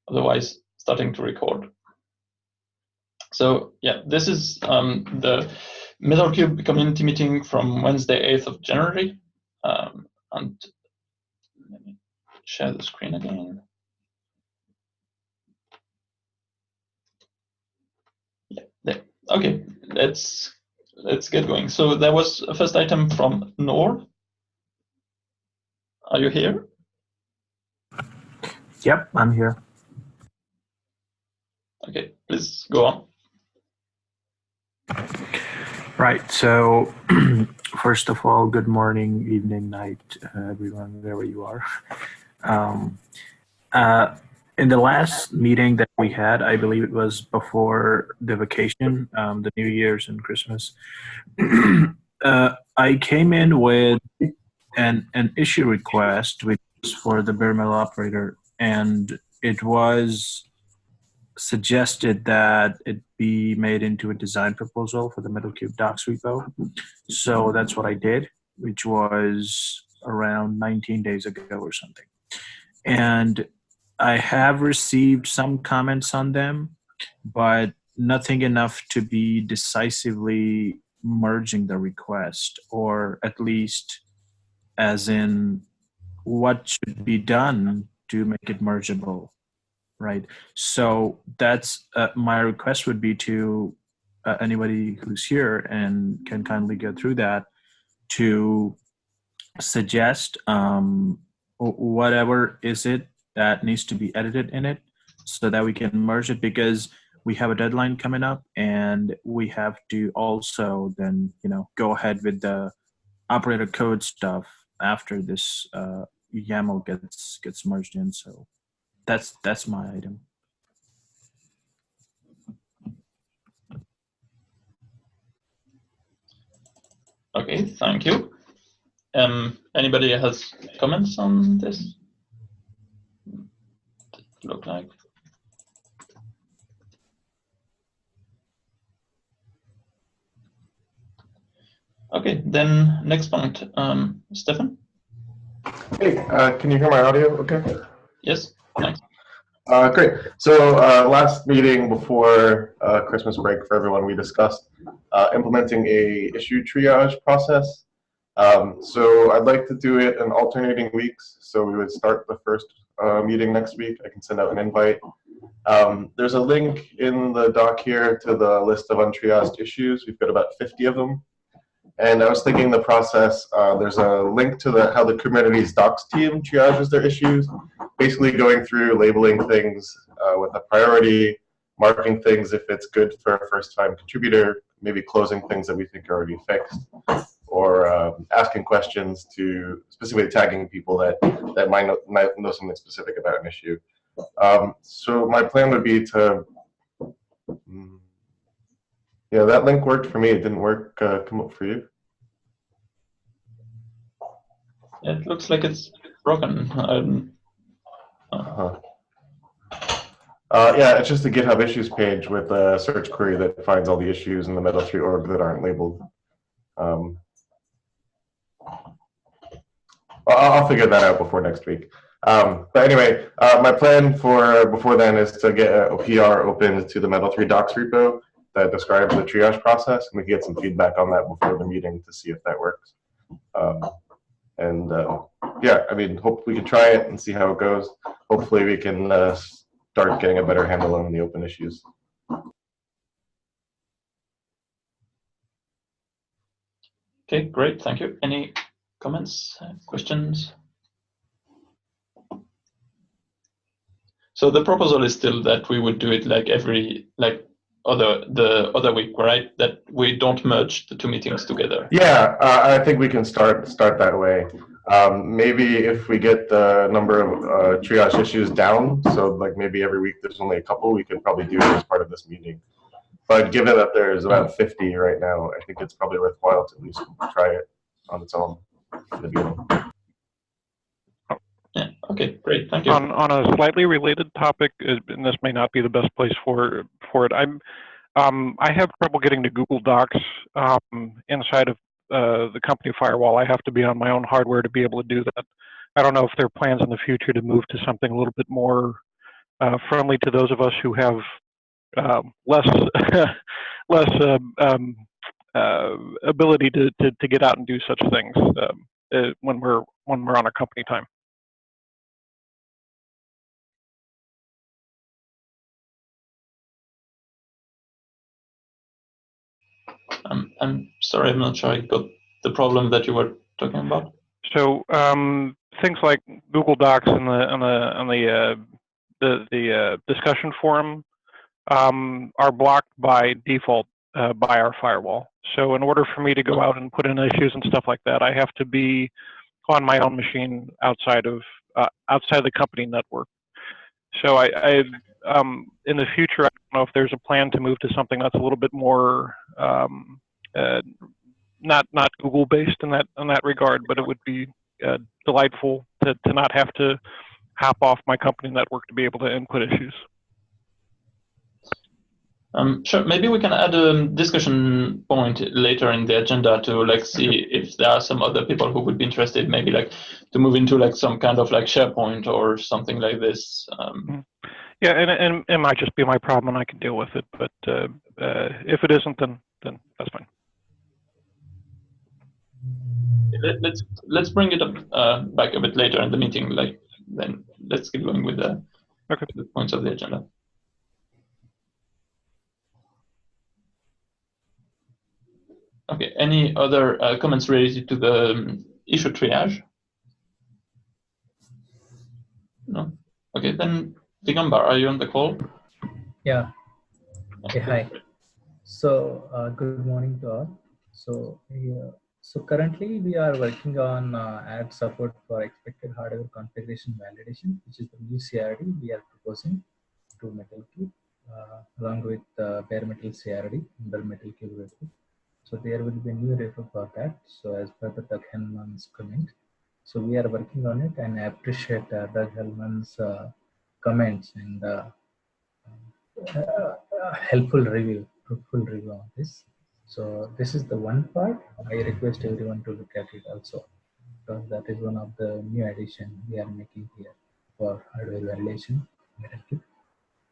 otherwise starting to record. So yeah, this is the Metal3 community meeting from Wednesday, 8th of January. And let me share the screen again. Yeah, there. Okay, let's get going. So there was a first item from Noor. Are you here? Yep, I'm here. Okay, please go on. Right, so first of all, good morning, evening, night, everyone, wherever you are. In the last meeting that we had, I believe it was before the vacation, the New Year's and Christmas, I came in with an issue request, which was for the bare metal operator, and it was suggested that it be made into a design proposal for the Metal3 docs repo. So that's what I did, which was around 19 days ago or something. And I have received some comments on them, but nothing enough to be decisively merging the request, or at least as in what should be done to make it mergeable. Right. So that's my request would be to anybody who's here and can kindly go through that to suggest whatever is it that needs to be edited in it so that we can merge it, because we have a deadline coming up and we have to also then, go ahead with the operator code stuff after this YAML gets merged in. So that's my item. Okay, thank you. Anybody has comments on this? Look like. Okay, then next point, Stefan. Hey, can you hear my audio okay? Yes, thanks. Great. So last meeting before Christmas break for everyone, we discussed implementing a issue triage process. So I'd like to do it in alternating weeks. So we would start the first meeting next week. I can send out an invite. There's a link in the doc here to the list of untriaged issues. We've got about 50 of them. And I was thinking the process, there's a link to how the Kubernetes docs team triages their issues, basically going through labeling things with a priority, marking things if it's good for a first-time contributor, maybe closing things that we think are already fixed, or asking questions to specifically tagging people that might know something specific about an issue. So my plan would be to, yeah, that link worked for me. It didn't work, come up for you. It looks like it's broken. Yeah, it's just a GitHub issues page with a search query that finds all the issues in the Metal3 org that aren't labeled. I'll figure that out before next week. But anyway, my plan for before then is to get a PR open to the Metal3 docs repo that describes the triage process, and we can get some feedback on that before the meeting to see if that works. Yeah, I mean, hope we can try it and see how it goes. Hopefully we can start getting a better handle on the open issues. Okay, great, thank you. Any comments, questions? So the proposal is still that we would do it like the other week, right? That we don't merge the two meetings together. Yeah, I think we can start that way. Maybe if we get the number of triage issues down, so like maybe every week there's only a couple, we could probably do it as part of this meeting. But given that there's about 50 right now, I think it's probably worthwhile to at least try it on its own in the beginning. Yeah, okay, great, thank you. On a slightly related topic, and this may not be the best place for it, I have trouble getting to Google Docs inside of the company firewall. I have to be on my own hardware to be able to do that. I don't know if there are plans in the future to move to something a little bit more friendly to those of us who have less less ability to get out and do such things when we're on a company time. I'm sorry, I'm not sure I got the problem that you were talking about. So things like Google Docs and the discussion forum are blocked by default by our firewall. So in order for me to go out and put in issues and stuff like that, I have to be on my own machine outside the company network. So I in the future, I don't know if there's a plan to move to something that's a little bit more not Google based in that regard, but it would be delightful to not have to hop off my company network to be able to input issues. Sure. Maybe we can add a discussion point later in the agenda to like see if there are some other people who would be interested, maybe like to move into like some kind of like SharePoint or something like this. Yeah, and it might just be my problem, and I can deal with it. But if it isn't, then that's fine. Let's bring it up back a bit later in the meeting. Like then let's keep going with the points of the agenda. Okay, any other comments related to the issue triage? No? Okay, then Digambar, are you on the call? Yeah. Okay, hi. So good morning to all. So so currently we are working on add support for expected hardware configuration validation, which is the new CRD we are proposing to Metal3 along with bare metal CRD under Metal3 repo. So there will be a new repo for that. So as per the Doug Hellman's comment, so we are working on it, and I appreciate Doug Hellman's comments and helpful review, fruitful review on this. So this is the one part. I request everyone to look at it also, because that is one of the new addition we are making here for hardware validation, Metal3.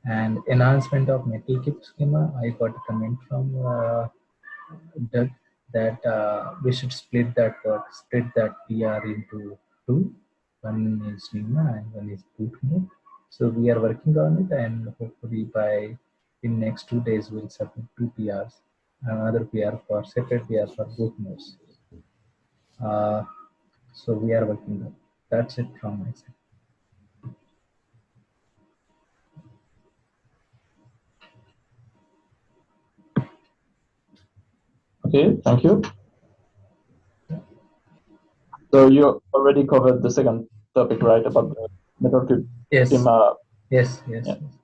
And enhancement of Metal3 schema. I got a comment from Doug that we should split that PR into two. One is schema and one is boot mode. So we are working on it, and hopefully by in next 2 days we'll submit 2 PRs, another PR for separate PR for boot modes. So we are working on it. That's it from my side. Okay, thank you. So you already covered the second topic, right, about the Metal3 schema. Yes.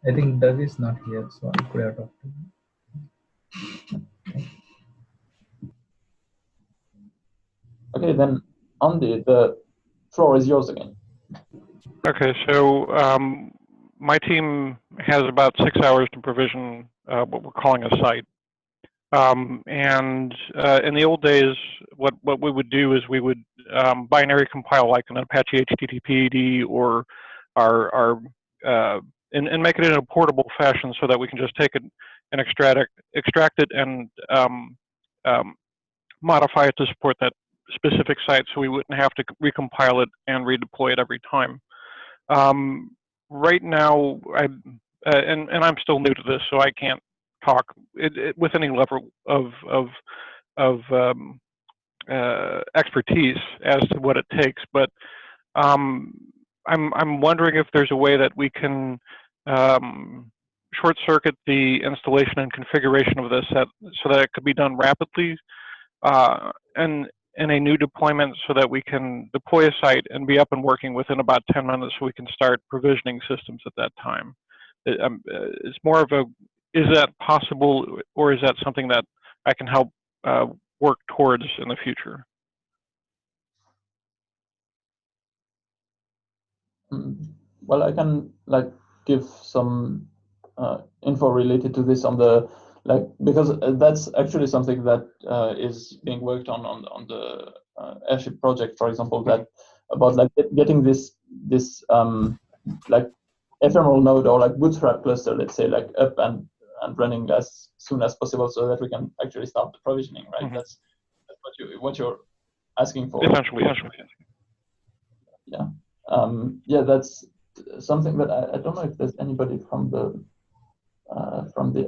I think Doug is not here, so I could have talked to him. Okay, then Andy, the floor is yours again. Okay, so my team has about 6 hours to provision what we're calling a site. And in the old days, what we would do is we would binary compile like an Apache HTTPD or and make it in a portable fashion so that we can just take it and extract it and modify it to support that specific site, so we wouldn't have to recompile it and redeploy it every time. Right now, and I'm still new to this, so I can't talk with any level of expertise as to what it takes. But I'm wondering if there's a way that we can short circuit the installation and configuration of this so that it could be done rapidly and in a new deployment, so that we can deploy a site and be up and working within about 10 minutes, so we can start provisioning systems at that time. It's more of a, is that possible, or is that something that I can help work towards in the future? Well, I can like give some info related to this on the because that's actually something that is being worked on the airship project, for example, that about like getting this like ephemeral node or like bootstrap cluster, let's say, like up and running as soon as possible, so that we can actually start the provisioning, right? Mm-hmm. That's what you're asking for. Essentially. Yeah. Yeah, that's something that I don't know if there's anybody from the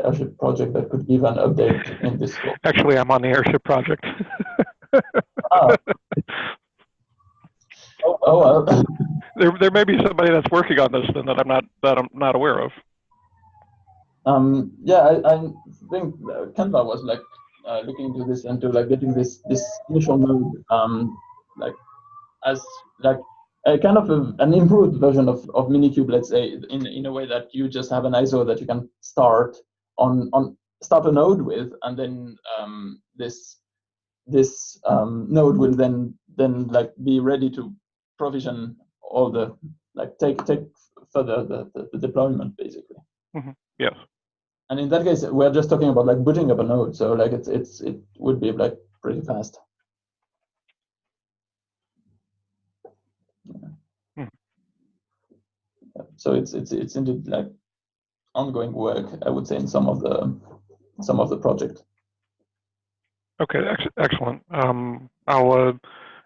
Airship project that could give an update in this scope. Actually, I'm on the Airship project. Ah. Oh well. There may be somebody that's working on this then that I'm not aware of. Yeah, I think Canva was like looking into this and to like getting this initial node like as like a kind of an improved version of Minikube, let's say, in a way that you just have an ISO that you can start start a node with, and then this node will then like be ready to provision all the like take further the deployment basically. Mm-hmm. Yes. And in that case, we're just talking about like booting up a node, so like it would be like pretty fast. Yeah. So it's indeed like ongoing work, I would say, in some of the project. Okay, excellent.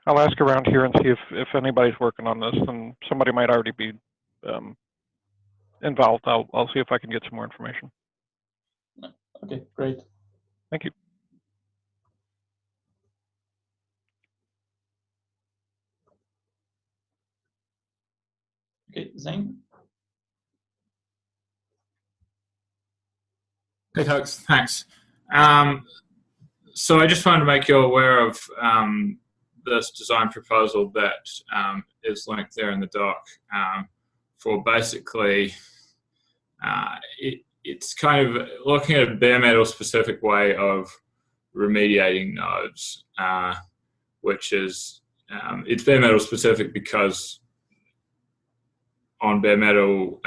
I'll ask around here and see if anybody's working on this, and somebody might already be involved. I'll see if I can get some more information. Okay, great. Thank you. Okay, Zane. Hey, Hux, thanks. So I just wanted to make you aware of this design proposal that is linked there in the doc for basically, it's kind of looking at a bare metal specific way of remediating nodes, which is, it's bare metal specific because on bare metal,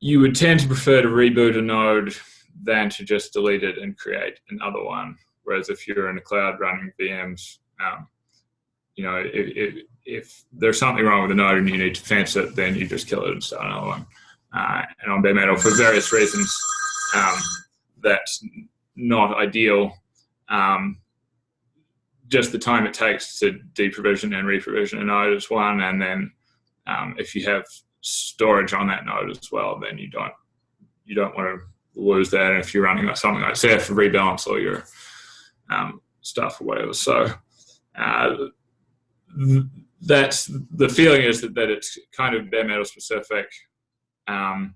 you would tend to prefer to reboot a node than to just delete it and create another one. Whereas if you're in a cloud running VMs, you know, if there's something wrong with the node and you need to fence it, then you just kill it and start another one. And on bare metal, for various reasons, that's not ideal. Just the time it takes to deprovision and reprovision a node is one, and then if you have storage on that node as well, then you don't want to lose that. And if you're running something like Ceph, rebalance all your stuff or whatever. So that's the feeling, is that it's kind of bare metal specific, and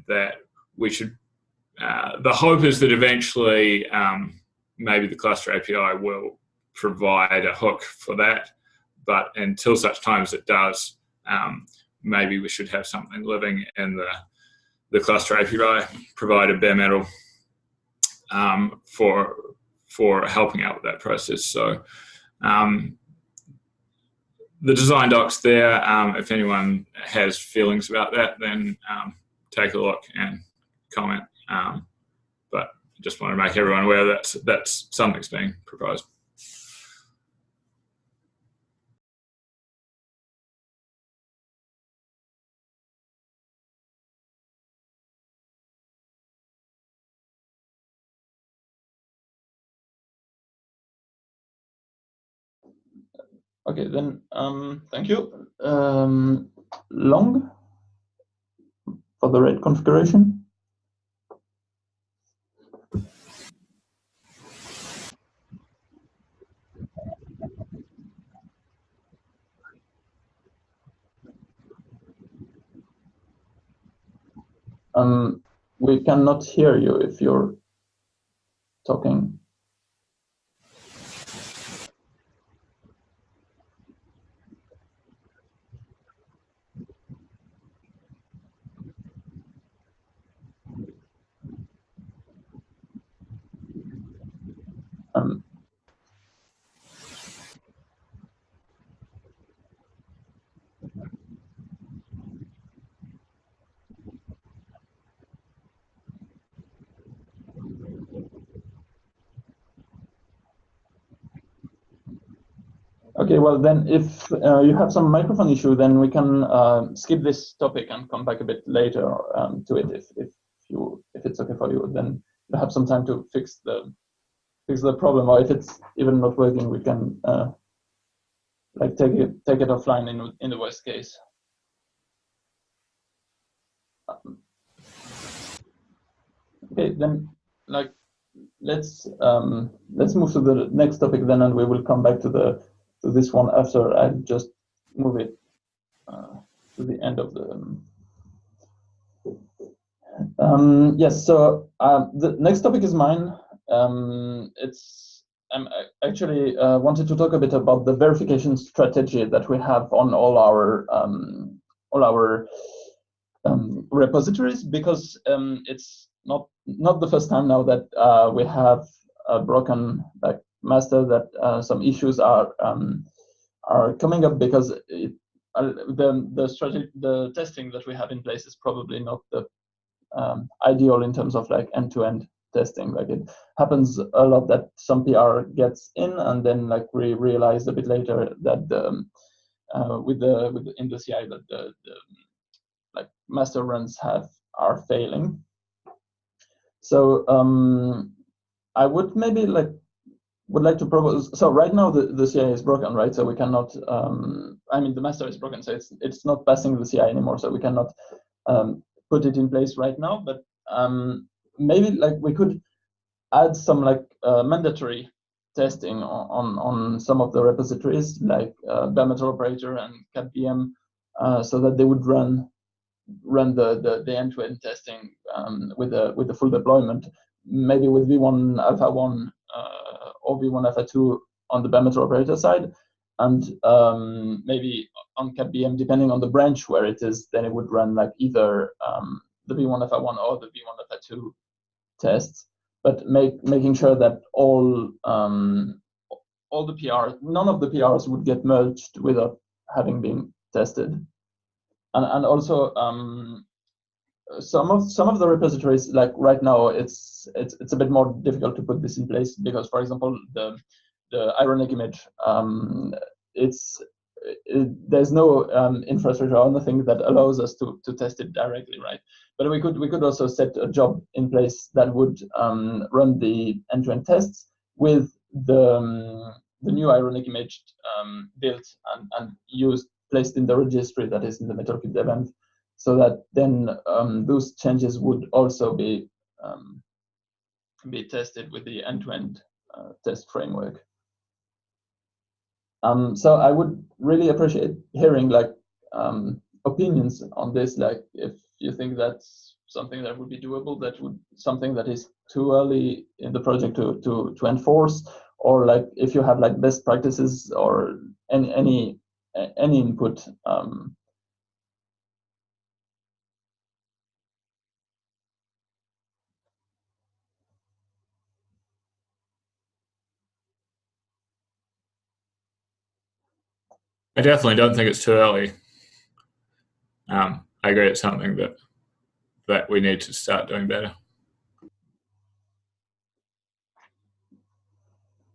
that we should. The hope is that eventually maybe the cluster API will provide a hook for that, but until such time as it does, maybe we should have something living in the cluster API, provide a bare metal for helping out with that process. So the design doc's there. If anyone has feelings about that, then take a look and comment. But just want to make everyone aware that that's something's being proposed. Okay, then thank you. Long for the RAID configuration. We cannot hear you if you're talking. Okay, well then, if you have some microphone issue, then we can skip this topic and come back a bit later to it. If it's okay for you, then you have some time to fix the problem, or if it's even not working, we can like take it offline in the worst case. Okay, then like let's move to the next topic then, and we will come back to this one after I just move it to the end of the. Yes, so the next topic is mine. I'm actually wanted to talk a bit about the verification strategy that we have on all our repositories, because it's not the first time now that we have a broken like master, that some issues are coming up because the testing that we have in place is probably not the ideal in terms of like end-to-end testing. Like it happens a lot that some PR gets in, and then like we realize a bit later that in the CI that the like master runs are failing. So I would maybe would like to propose. So right now the CI is broken, right? So we cannot. I mean, the master is broken, so it's not passing the CI anymore. So we cannot put it in place right now. But maybe like we could add some like mandatory testing on some of the repositories, like bare metal operator and CatVM, so that they would run the end-to-end testing with the full deployment, maybe with V1 Alpha 1 or V1 Alpha 2 on the bare metal operator side, and maybe on CatVM, depending on the branch where it is, then it would run like either the V1 Alpha 1 or the V1 Alpha 2 tests, but making sure that all the PRs, none of the PRs would get merged without having been tested. And also some of the repositories, like right now, it's a bit more difficult to put this in place because, for example, the ironic image, there's no infrastructure or nothing that allows us to test it directly, right? But we could also set a job in place that would run the end-to-end tests with the new ironic image built and placed in the registry that is in the Metal3 dev env, so that then those changes would also be tested with the end-to-end test framework. So I would really appreciate hearing like opinions on this, like if you think that's something that would be doable, something that is too early in the project to enforce, or like if you have like best practices or any input. I definitely don't think it's too early. I agree it's something that we need to start doing better.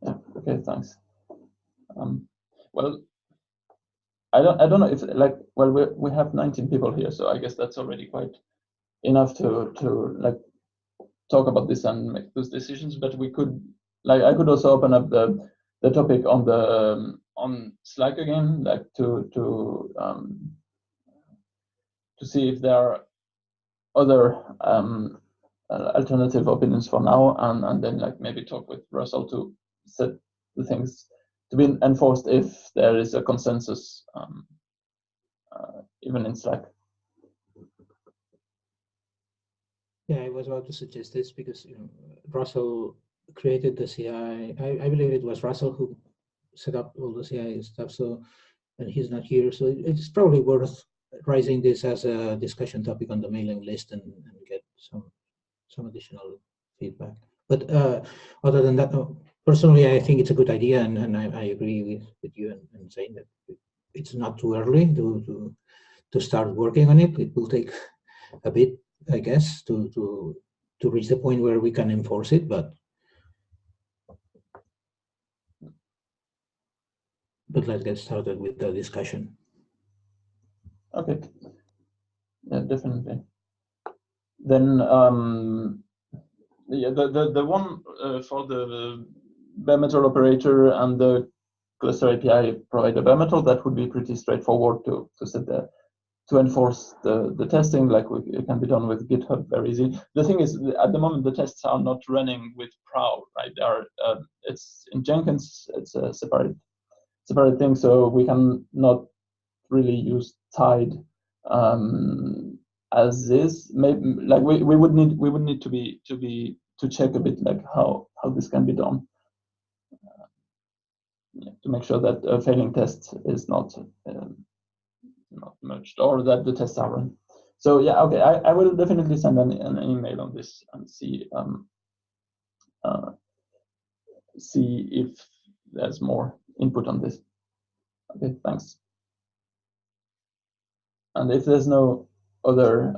Yeah. Okay. Thanks. Well, I don't know if like, well, we have 19 people here, so I guess that's already quite enough to like talk about this and make those decisions. But we could, like, I could also open up the topic on Slack again, like to see if there are other alternative opinions for now, and then like maybe talk with Russell to set the things to be enforced if there is a consensus, even in Slack. Yeah, I was about to suggest this because Russell created the CI. I believe it was Russell who set up all the CI stuff. So, and he's not here, so it's probably worth raising this as a discussion topic on the mailing list and get some additional feedback. But other than that, personally, I think it's a good idea, and I agree with you and saying that it's not too early to start working on it. It will take a bit, I guess, to reach the point where we can enforce it, but let's get started with the discussion. Okay. Yeah, definitely. Then yeah, the one for the bare metal operator and the cluster API provider bare metal, that would be pretty straightforward to set to enforce the testing. Like it can be done with GitHub very easy. The thing is, at the moment the tests are not running with Prow, right? They are it's in Jenkins. It's a separate thing, so we can not really use Tide as is. Maybe like we would need to check a bit like how this can be done to make sure that a failing test is not merged or that the tests are run. So yeah, okay, I will definitely send an email on this and see if there's more input on this. Okay, thanks. And if there's no other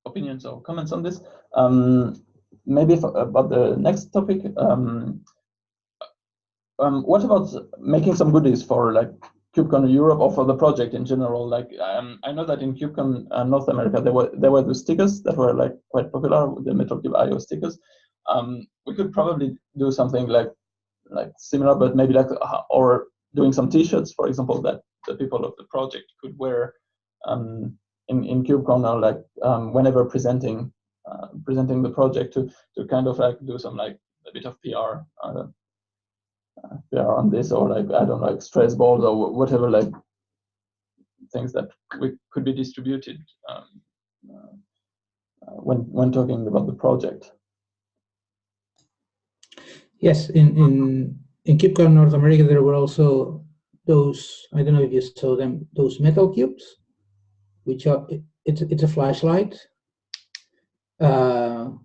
opinions or comments on this, maybe about the next topic. What about making some goodies for like KubeCon Europe or for the project in general? Like I know that in KubeCon North America there were the stickers that were like quite popular, the Metal3 IO stickers. We could probably do something like similar, but maybe like or doing some T-shirts, for example, that the people of the project could wear in KubeCon or like whenever presenting the project to kind of like do some like a bit of PR. On this, or like I don't know, like stress balls or whatever, like things that could be distributed when talking about the project. Yes, in KubeCon North America there were also those, I don't know if you saw them, those metal cubes, which are it's a flashlight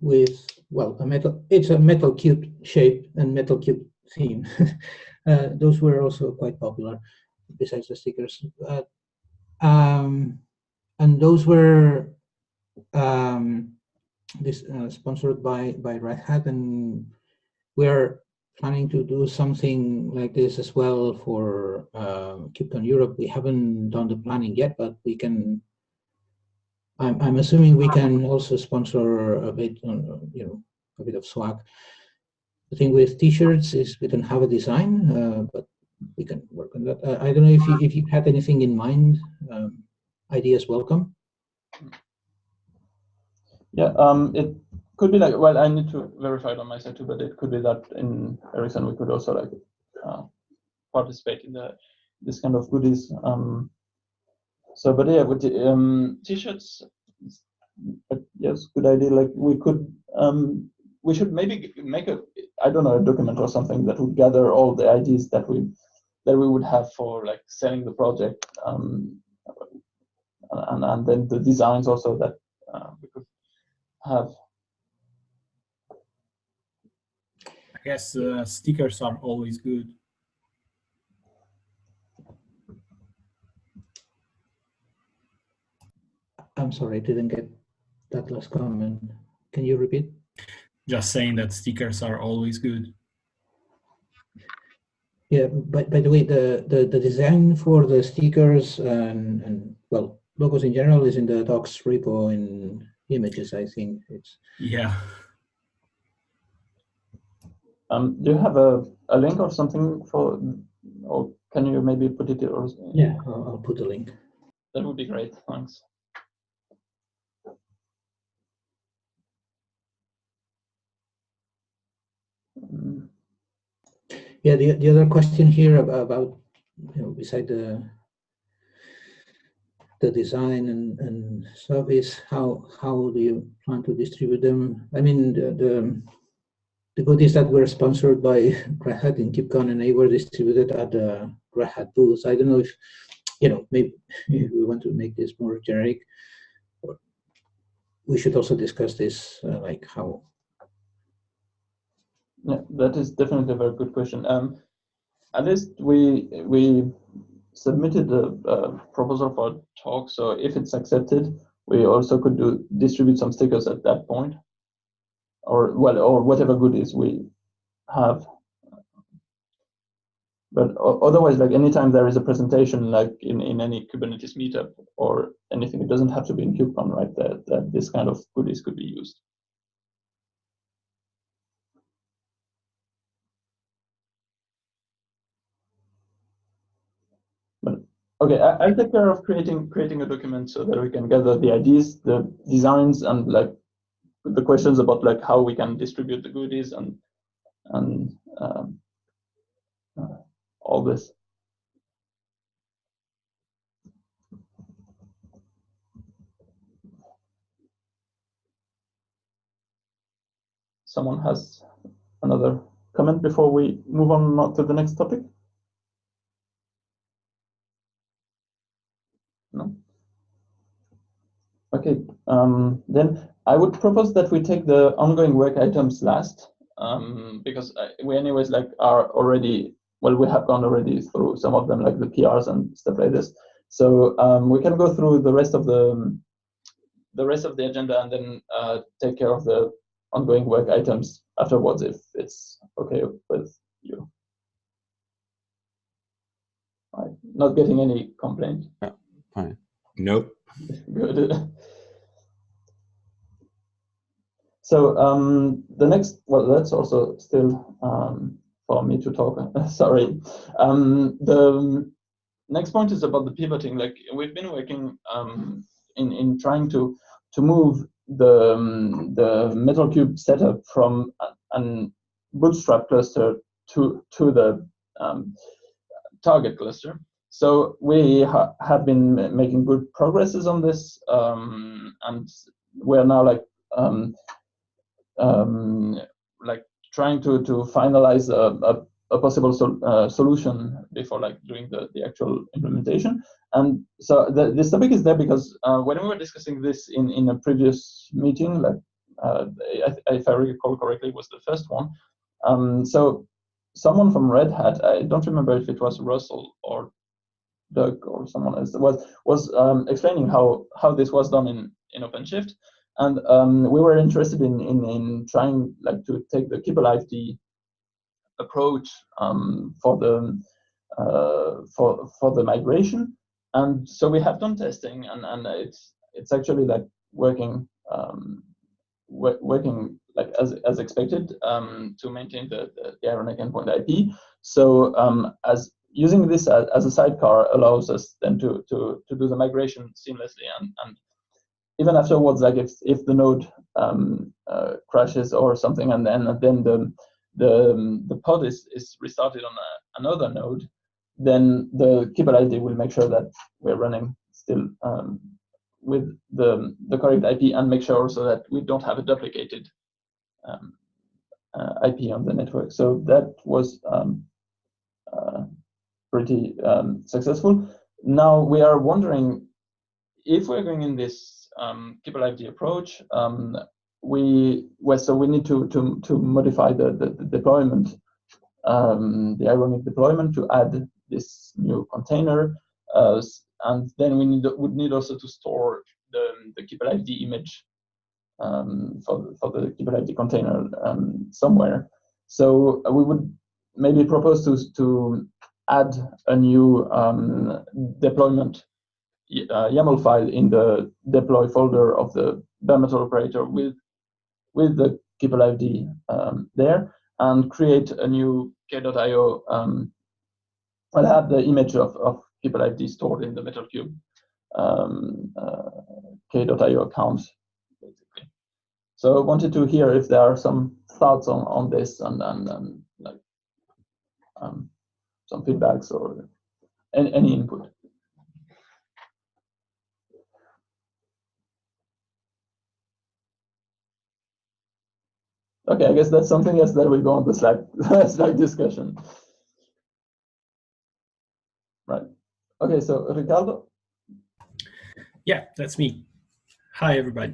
with, well, it's a metal cube shape and metal cube theme. Those were also quite popular besides the stickers. And those were sponsored by Red Hat, and we're planning to do something like this as well for KubeCon Europe. We haven't done the planning yet, but we can. I'm assuming we can also sponsor a bit, a bit of swag. The thing with T-shirts is we don't have a design, but we can work on that. I don't know if you had anything in mind. Ideas welcome. Yeah, it could be like, well, I need to verify it on my side too, but it could be that in Ericsson we could also like participate in this kind of goodies. So, but yeah, with the T-shirts, yes, good idea. Like we should maybe make a, I don't know, a document or something that would gather all the ideas that we would have for like selling the project, and then the designs also that we could have. I guess stickers are always good. I'm sorry, I didn't get that last comment. Can you repeat? Just saying that stickers are always good. Yeah, but by the way, the design for the stickers and well, logos in general is in the docs repo in images, I think. It's Yeah. Do you have a link or something for, or can you maybe put it? Or yeah, I'll put a link. That would be great. Thanks. Yeah, the other question here about beside the design and stuff is how do you plan to distribute them? I mean, the good is that we're sponsored by Red Hat in KubeCon, and they were distributed at the Red Hat booth. I don't know if maybe if we want to make this more generic, or we should also discuss this, like how. Yeah, that is definitely a very good question. At least we submitted a proposal for a talk, so if it's accepted, we also could distribute some stickers at that point, or whatever goodies we have. But otherwise, like anytime there is a presentation, like in any Kubernetes meetup or anything, it doesn't have to be in KubeCon, right? That this kind of goodies could be used. But okay, I'll take care of creating a document so that we can gather the ideas, the designs, and like the questions about like how we can distribute the goodies and all this. Someone has another comment before we move on to the next topic? No? Okay, then I would propose that we take the ongoing work items last, because we anyways like are already, well, we have gone already through some of them, like the PRs and stuff like this. So we can go through the rest of the agenda and then take care of the ongoing work items afterwards, if it's okay with you. Right. Not getting any complaint. Yeah, fine. Nope. Good. So the next, well, that's also still for me to talk. Sorry. The next point is about the pivoting. Like we've been working in trying to move the Metal3 setup from an bootstrap cluster to the target cluster. So we have been making good progresses on this, and we're now like trying to finalize a possible solution before like doing the actual implementation. And so this topic is there because when we were discussing this in a previous meeting, like if I recall correctly, it was the first one. So someone from Red Hat, I don't remember if it was Russell or Doug or someone else, was explaining how this was done in OpenShift. And we were interested in trying like to take the KeepAliveD approach for the migration. And so we have done testing, and it's actually like working working like as expected to maintain the ironic endpoint IP. So as using this as a sidecar allows us then to do the migration seamlessly, and even afterwards, like if the node crashes or something, and then the pod is restarted on another node, then the KeepAliveD will make sure that we're running still with the correct IP, and make sure also that we don't have a duplicated IP on the network. So that was pretty successful. Now we are wondering if we're going in this KeepAliveD approach. So we need to modify the deployment, the ironic deployment, to add this new container, and then we would need also to store the KeepAliveD image for the KeepAliveD container somewhere. So we would maybe propose to add a new deployment YAML file in the deploy folder of the bare metal operator with the KeepAliveD there, and create a new k.io. I'll have the image of KeepAliveD stored in the Metal3 k.io account, basically. So I wanted to hear if there are some thoughts on this and like some feedbacks or any input. Okay, I guess that's something else that will go on the Slack discussion. Right. Okay, so Ricardo? Yeah, that's me. Hi, everybody.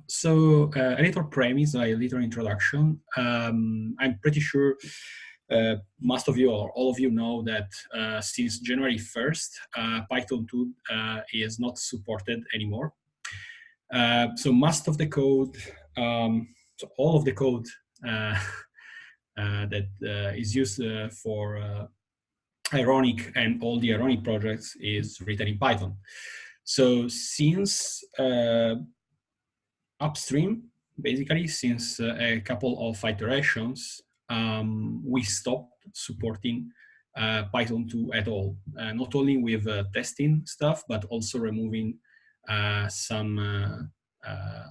So a little premise, a little introduction. I'm pretty sure most of you or all of you know that since January 1st, Python 2 is not supported anymore. So most of the code, so all of the code that is used for Ironic and all the Ironic projects is written in Python. So since upstream, basically since a couple of iterations, we stopped supporting Python 2 at all, not only with testing stuff, but also removing some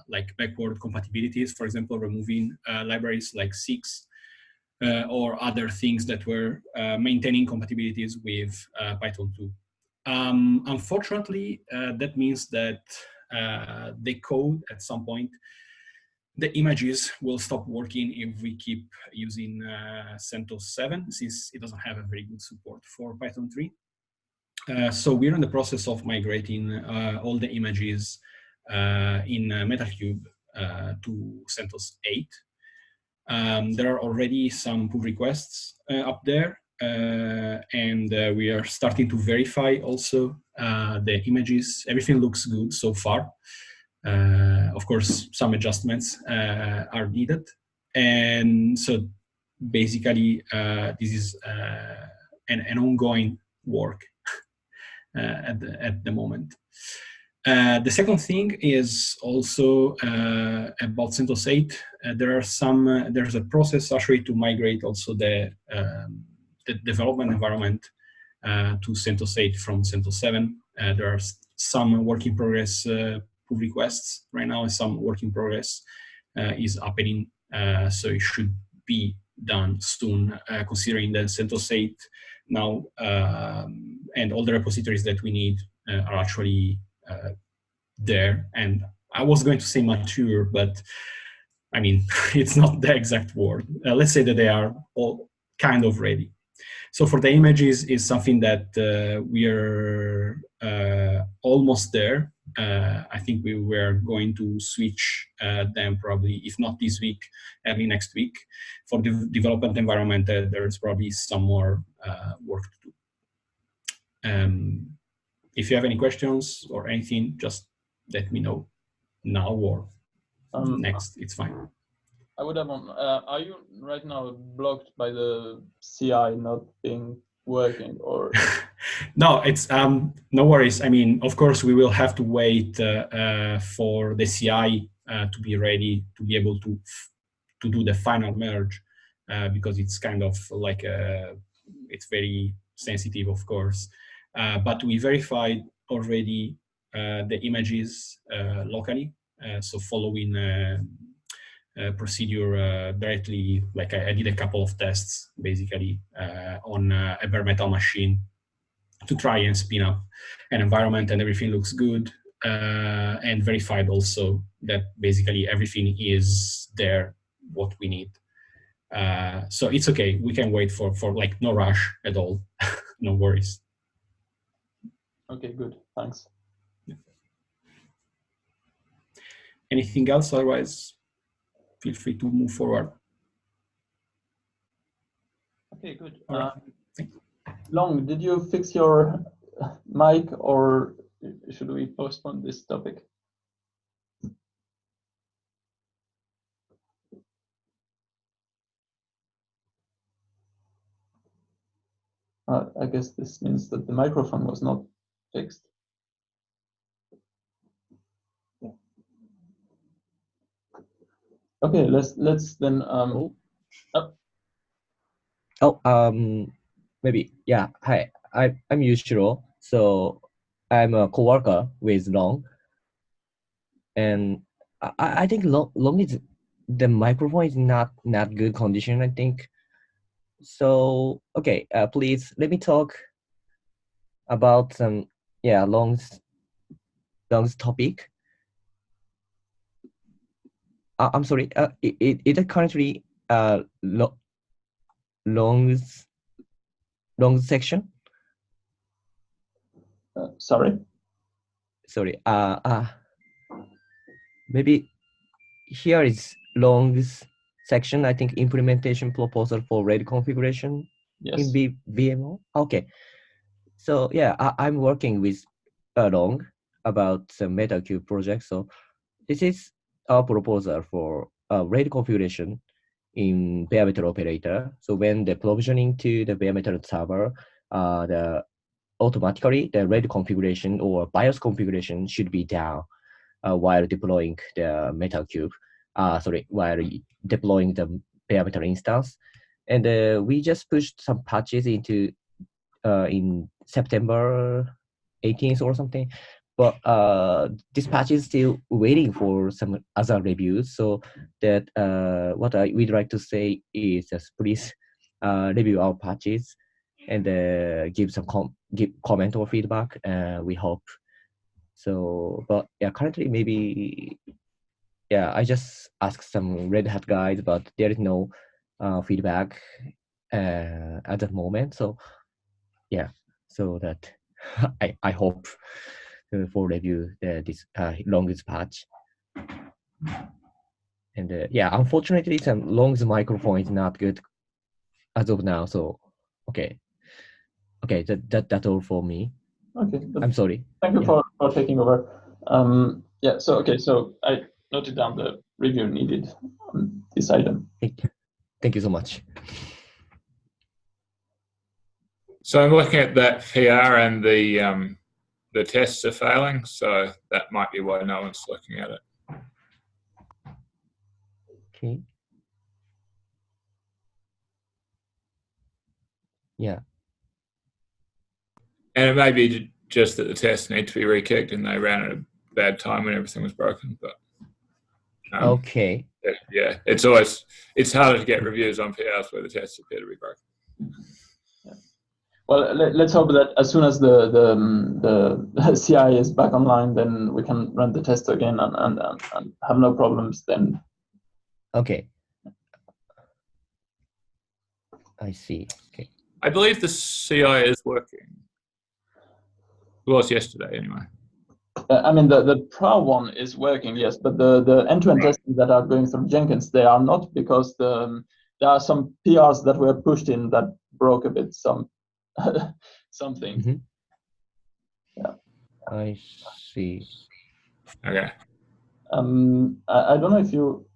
like backward compatibilities, for example, removing libraries like 6 or other things that were maintaining compatibilities with Python 2. Unfortunately, that means that the code at some point, the images will stop working if we keep using CentOS 7, since it doesn't have a very good support for Python 3. So we're in the process of migrating all the images in Metal3 to CentOS 8. There are already some pull requests up there, and we are starting to verify also the images. Everything looks good so far. Of course, some adjustments are needed. And so basically, this is an ongoing work at the moment. The second thing is also about CentOS 8. There's a process actually to migrate also the development environment to CentOS 8 from CentOS 7. There are some work in progress pull requests right now, and some work in progress is happening. So it should be done soon, considering that CentOS 8 now and all the repositories that we need are actually there. And I was going to say mature, but I mean, it's not the exact word. Let's say that they are all kind of ready. So for the images is something that we are almost there. I think we were going to switch them probably, if not this week, early next week. For the development environment, there's probably some more work to do. If you have any questions or anything, just let me know now or next. It's fine. I would have one. Are you right now blocked by the CI not being working, or? No, it's no worries. I mean, of course, we will have to wait for the CI to be ready to be able to do the final merge because it's kind of like it's very sensitive, of course. But we verified already the images locally, so following procedure directly. Like I did a couple of tests basically on a bare metal machine to try and spin up an environment, and everything looks good, and verified also that basically everything is there what we need. So it's okay, we can wait for like no rush at all. No worries. Okay, good, thanks. Anything else? Otherwise, feel free to move forward. Okay, good. Right. Long, did you fix your mic, or should we postpone this topic? I guess this means that the microphone was not fixed. Okay, let's then. Maybe, yeah. Hi, I'm Yushiro. So I'm a coworker with Long, and I think Long is the microphone is not good condition, I think. So okay, please let me talk about some Long's topic. I'm sorry. It is currently Long's section. Sorry. Maybe here is Long's section. I think implementation proposal for RAID configuration in VMO. Okay. So yeah, I'm working with Long about the Metal3 project. So this is our proposal for RAID configuration in bare metal operator. So when the provisioning to the bare metal server, automatically the RAID configuration or BIOS configuration should be down while deploying the Metal Cube. While deploying the bare metal instance, and we just pushed some patches into in September 18th or something. But this patch is still waiting for some other reviews. So that what we'd like to say is just please review our patches and give some give comment or feedback. We hope. So, but yeah, currently maybe I just asked some Red Hat guys, but there is no feedback at the moment. So yeah, so that I hope for review this longest patch. And unfortunately, some longest microphone is not good as of now. So okay, that's all for me. Okay. I'm sorry. Thank you for taking over. So I noted down the review needed on this item. Thank you so much. So I'm looking at that PR and the tests are failing, so that might be why no one's looking at it. Okay. Yeah. And it may be just that the tests need to be re-kicked and they ran at a bad time when everything was broken. But okay. Yeah, it's harder to get reviews on PRs where the tests appear to be broken. Yeah. Well, let's hope that as soon as the CI is back online, then we can run the test again and have no problems then. Okay. I see. Okay. I believe the CI is working. It was yesterday, anyway. I mean, the PRA one is working, yes, but the end-to-end testing that are going through Jenkins, they are not, because there are some PRs that were pushed in that broke a bit something. Mm-hmm. Yeah. I see. Okay. I don't know if you,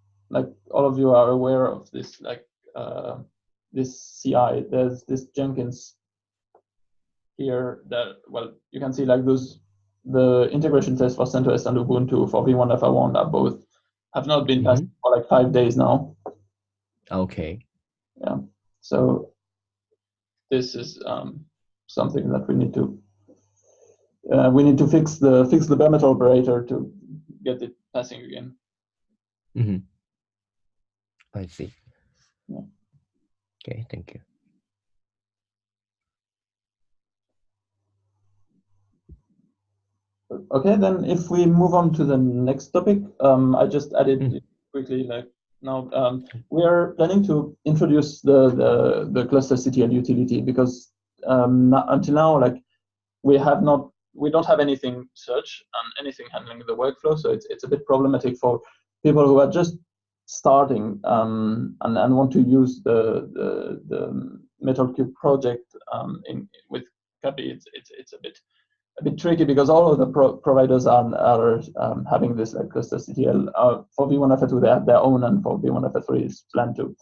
all of you are aware of this, this CI. There's this Jenkins here that, you can see the integration test for CentOS and Ubuntu for v1.fr1 are both have not been tested for 5 days now. Okay. Yeah. So this is something that we need to fix the bare metal operator to get it passing again. Mm-hmm. I see. Yeah. Okay, thank you. Okay, then if we move on to the next topic, I just added quickly now we are planning to introduce the cluster CTL utility, because until now we don't have anything search and anything handling the workflow, so it's a bit problematic for people who are just starting and want to use the Metal3 project with Kabi. It's a bit tricky, because all of the providers are having this cluster CTL. For v1.fr2 they have their own, and for v1.fr3 is planned to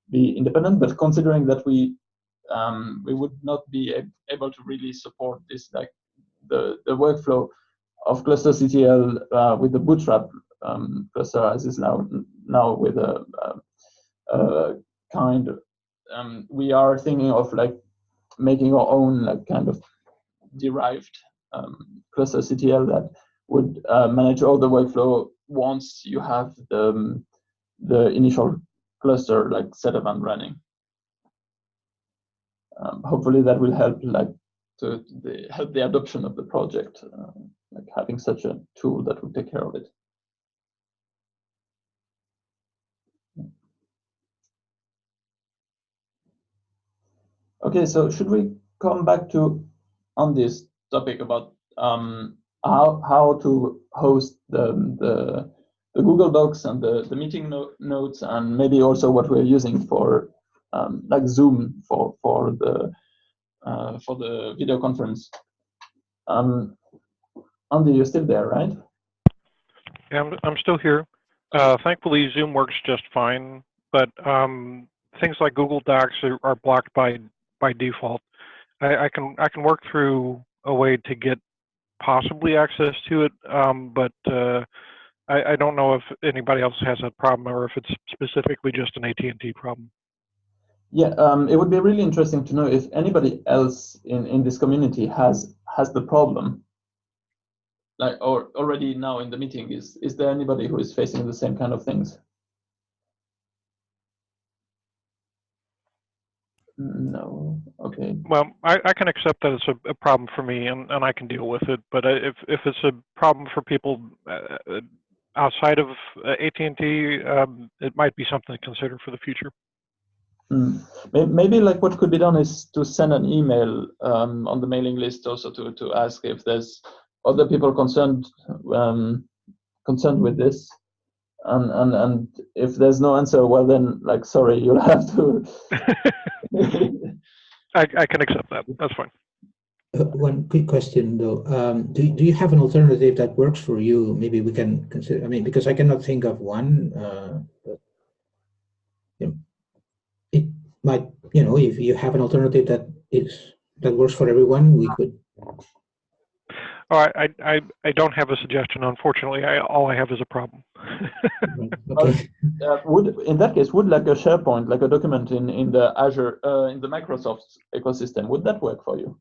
be independent. But considering that we would not be able to really support this, the workflow of cluster CTL with the Bootstrap cluster as is now with a kind. We are thinking of making our own kind of derived cluster CTL that would manage all the workflow once you have the initial cluster set up and running. Hopefully that will help help the adoption of the project, having such a tool that will take care of it. Okay, so should we come back on this topic about how to host the Google Docs and the meeting notes, and maybe also what we're using for Zoom for the video conference. Andy, you're still there, right? Yeah, I'm still here. Thankfully, Zoom works just fine, but things like Google Docs are blocked by default. I can work through a way to get possibly access to it, but I don't know if anybody else has that problem or if it's specifically just an AT&T problem. Yeah, it would be really interesting to know if anybody else in this community has the problem. Like, or already now in the meeting, is there anybody who is facing the same kind of things? No. Okay. Well, I can accept that it's a problem for me, and I can deal with it. But if it's a problem for people outside of AT&T, it might be something to consider for the future. Maybe like what could be done is to send an email on the mailing list also to ask if there's other people concerned with this, and if there's no answer, well then, like, sorry, you'll have to. I can accept that. That's fine. One quick question though. Do you have an alternative that works for you? Maybe we can consider. I mean, because I cannot think of one. But, you know, it might. You know, if you have an alternative that works for everyone, we could. All right, I don't have a suggestion, unfortunately. All I have is a problem. Okay. Would in that case, would like a SharePoint, like a document in the Azure, in the Microsoft ecosystem, would that work for you?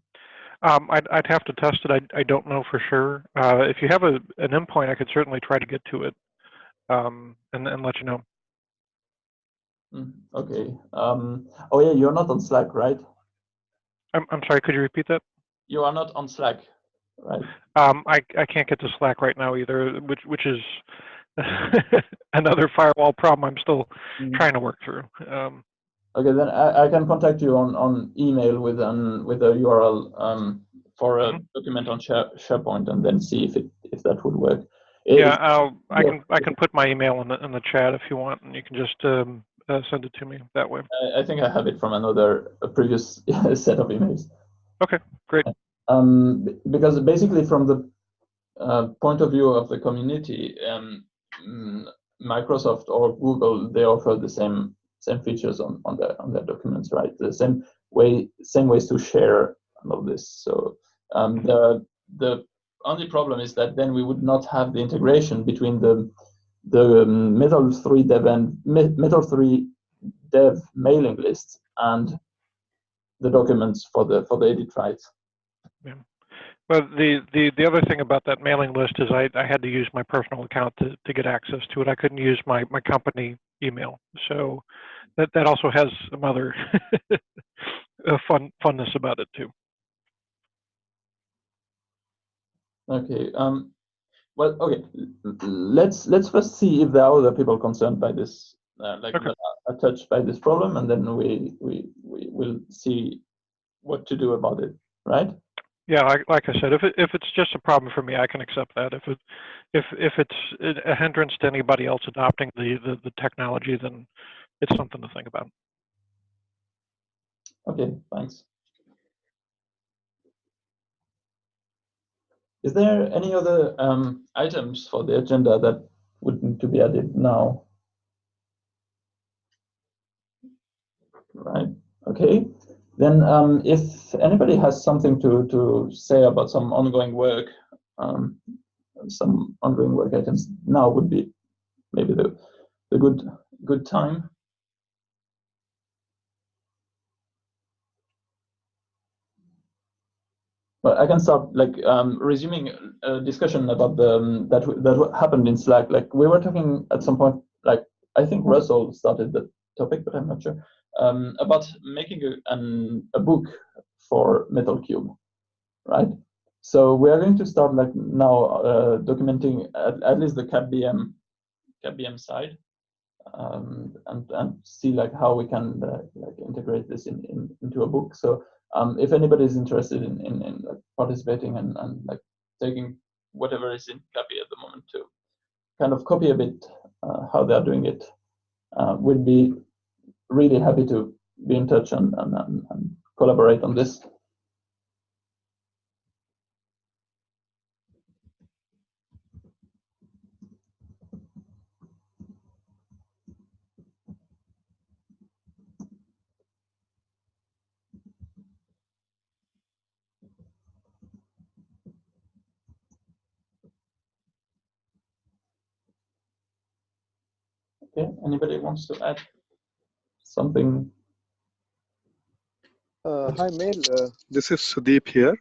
I'd have to test it. I don't know for sure. If you have an endpoint, I could certainly try to get to it and let you know. Okay. Oh yeah, you're not on Slack, right? I'm sorry. Could you repeat that? You are not on Slack, right? I can't get to Slack right now either, which is another firewall problem I'm still trying to work through. Okay, then I can contact you on email with a URL for a document on SharePoint, and then see if that would work. I can put my email in the chat if you want, and you can just send it to me that way. I think I have it from a previous set of emails. Okay, great. Because basically, from the point of view of the community, Microsoft or Google, they offer the same features on their documents, right? The same ways to share all of this. So the only problem is that then we would not have the integration between the Metal3 Dev and Metal3 Dev mailing lists and the documents for the edit rights. Yeah. Well, the other thing about that mailing list is I had to use my personal account to get access to it. I couldn't use my company email, so that also has some other funness about it too. Okay. Well, okay. Let's first see if there are other people concerned by this, that are touched by this problem, and then we will see what to do about it, right? Yeah, like I said, if it's just a problem for me, I can accept that. If it's a hindrance to anybody else adopting the technology, then it's something to think about. Okay, thanks. Is there any other items for the agenda that would need to be added now? Right. Okay. Then, if anybody has something to say about some ongoing work items, now would be maybe the good time. But I can start like resuming a discussion about that happened in Slack. Like we were talking at some point, like I think Russell started the topic, but I'm not sure, about making a book for Metal Cube, right? So we are going to start like now documenting at least the CapBM side, and see like how we can like integrate this into a book. So if anybody is interested in like participating and like taking whatever is in Cappy at the moment to kind of copy a bit how they are doing it, we'd be really happy to be in touch and collaborate on this. Okay, anybody wants to add something? Hi, Mail. This is Sudeep here.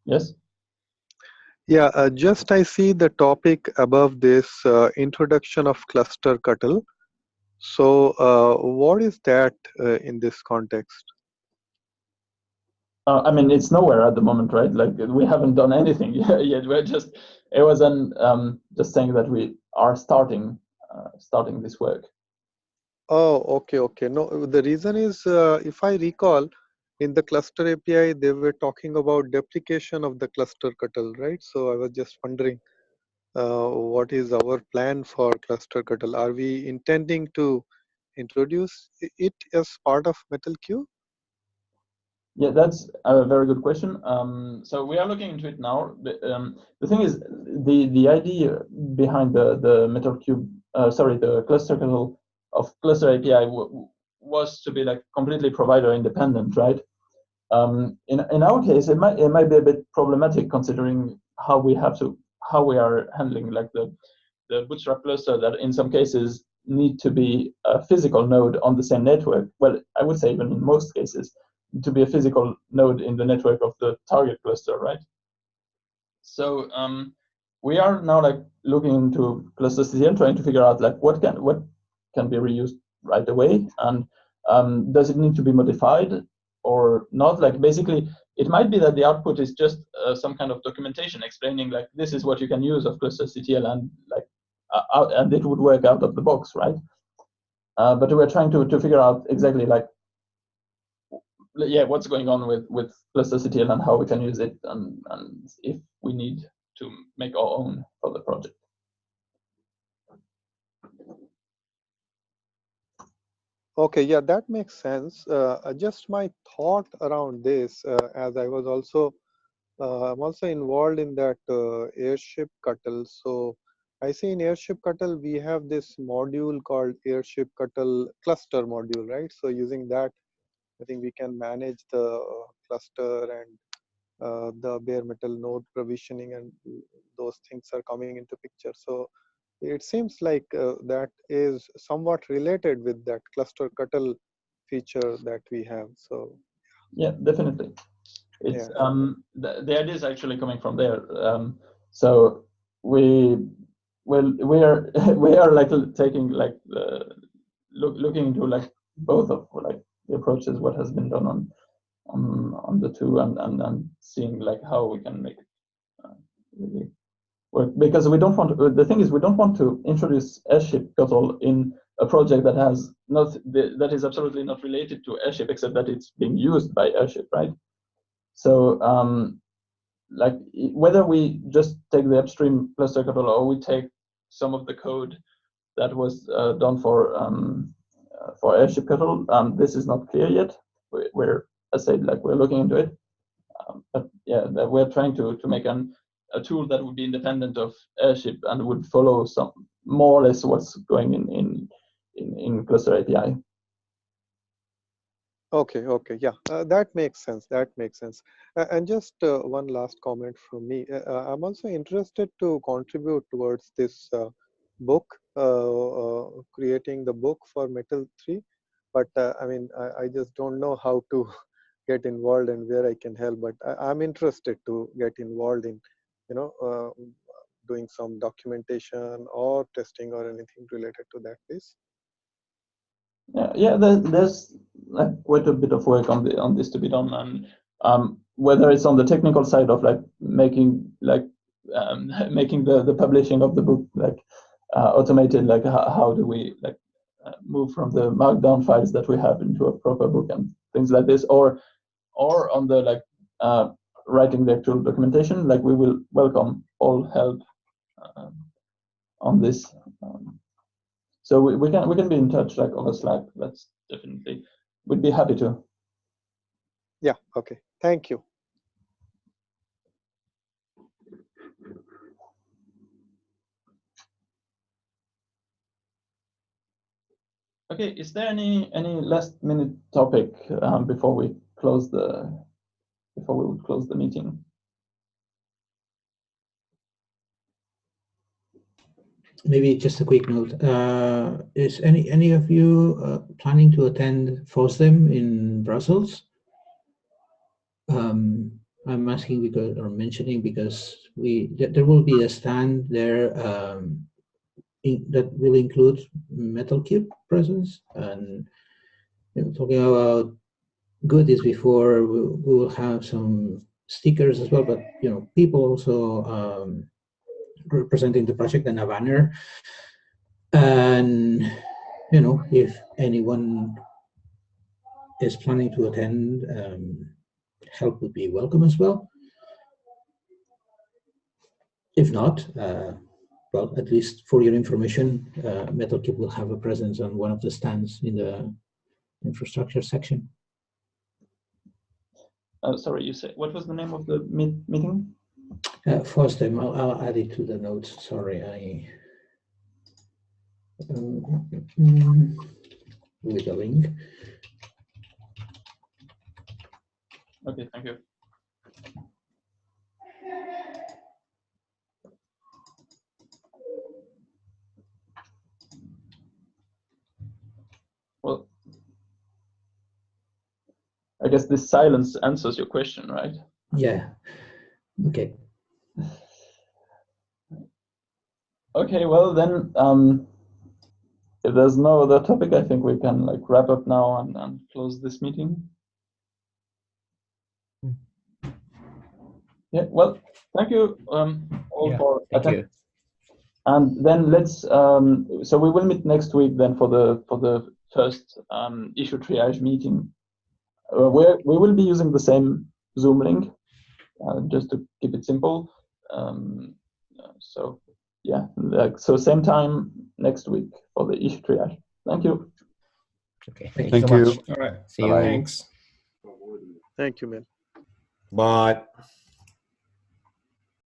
Yes. Yeah, just I see the topic above this introduction of cluster cuttle. So what is that in this context? I mean, it's nowhere at the moment, right? Like we haven't done anything yet. We're just, it was just saying that we are starting this work. Oh, okay. No, the reason is, if I recall, in the cluster API, they were talking about deprecation of the cluster cuttle, right? So I was just wondering, what is our plan for cluster cuttle? Are we intending to introduce it as part of Metal3? Yeah, that's a very good question. So we are looking into it now. The thing is, the idea behind the the cluster kernel of cluster API was to be like completely provider independent, right? In our case, it might be a bit problematic considering how we are handling like the Bootstrap cluster that in some cases need to be a physical node on the same network. Well, I would say even in most cases to be a physical node in the network of the target cluster, right? So we are now like looking into cluster CTL, trying to figure out like what can be reused right away, and does it need to be modified or not? Like basically, it might be that the output is just some kind of documentation explaining like this is what you can use of cluster CTL, and like and it would work out of the box, right? But we're trying to figure out exactly like what's going on with cluster CTL and how we can use it, and if we need to make our own for the project. Okay, yeah, that makes sense. Just my thought around this, as I was also I'm also involved in that airship cuttle. So I see in airship cuttle we have this module called airship cuttle cluster module, right? So using that, I think we can manage the cluster and the bare metal node provisioning, and those things are coming into picture. So it seems like that is somewhat related with that cluster cuttle feature that we have. So yeah, definitely. It's the idea is actually coming from there. So we are like taking like looking into like both of like the approaches, what has been done on the two, and seeing like how we can make it really work, because we don't want to, the thing is we don't want to introduce airship cuttle in a project that has not that is absolutely not related to airship, except that it's being used by airship, right? So like whether we just take the upstream cluster cuttle or we take some of the code that was done for airship cuttle, this is not clear yet. We're as I said, like we're looking into it, but yeah, we're trying to make a tool that would be independent of airship and would follow some more or less what's going in cluster API. okay, yeah, that makes sense. That makes sense. And just one last comment from me. I'm also interested to contribute towards this book, creating the book for Metal3. But I mean, I just don't know how to get involved and where I can help. But I'm interested to get involved in, doing some documentation or testing or anything related to that, please. Yeah, there's like quite a bit of work on this to be done, and whether it's on the technical side of like making like making the publishing of the book like automated, like how do we like move from the markdown files that we have into a proper book and things like this, or on the like writing the actual documentation, like we will welcome all help on this. So we can be in touch like over Slack. That's definitely, we'd be happy to. Yeah. Okay. Thank you. Okay. Is there any last minute topic before we close the meeting? maybe just a quick note. Is any of you planning to attend FOSDEM in Brussels? I'm asking because, or mentioning because there will be a stand there that will include Metal3 presence, and talking about goodies before, we will have some stickers as well, but people also representing the project and a banner. And if anyone is planning to attend, help would be welcome as well. If not, well, at least for your information, Metal3 will have a presence on one of the stands in the infrastructure section. Sorry, you said, what was the name of the meeting? FOSDEM, I'll add it to the notes. Sorry, with a link. Okay, thank you. Well, I guess this silence answers your question, right? Yeah. Okay. Okay, well then, if there's no other topic, I think we can wrap up now and close this meeting. Yeah, well, thank you all for attending. And then let's, so we will meet next week then for the first issue triage meeting. We will be using the same Zoom link, just to keep it simple. So yeah, so same time next week for the issue triage. Thank you. Okay. Thank you so you. much. All right. See you. Thanks. Thank you, Mel. Bye.